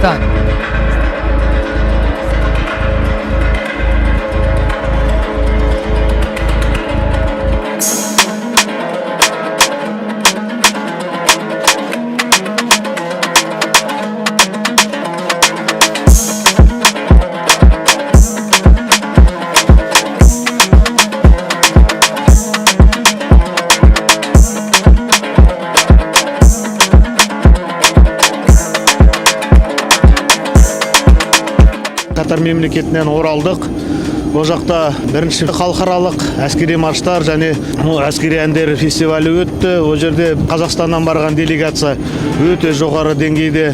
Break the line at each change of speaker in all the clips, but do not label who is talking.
Казакстан.
Катар мемлекетінен оралдық. Бұл жақта бірінші халықаралық әскери марштар және әскери әндер фестивалі өтті. Ол жерде Қазақстаннан барған делегация өте жоғары деңгейде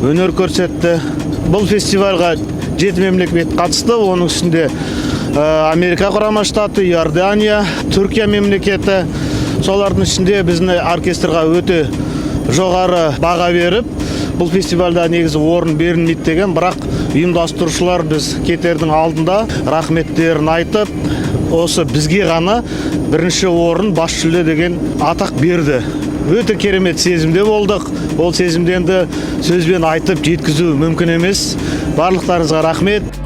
өнер көрсетті. Бұл фестивальға 7 мемлекет қатысты. Оның ішінде Америка құрама штаты, Иордания, Түркия мемлекеті. Солардың ішінде біздің оркестрға өте жоғары баға беріп, бұл фестивальда негізі орын берілмейді деген, бірақ ұйымдастырушылар біз кетердің алдында рахметтерін айтып, осы бізге ғана бірінші орын бас жүлде деген атақ берді. Өте керемет сезімде болдық. Ол сезімденді сөзбен айтып жеткізу мүмкін емес. Барлықтарыңызға рахмет.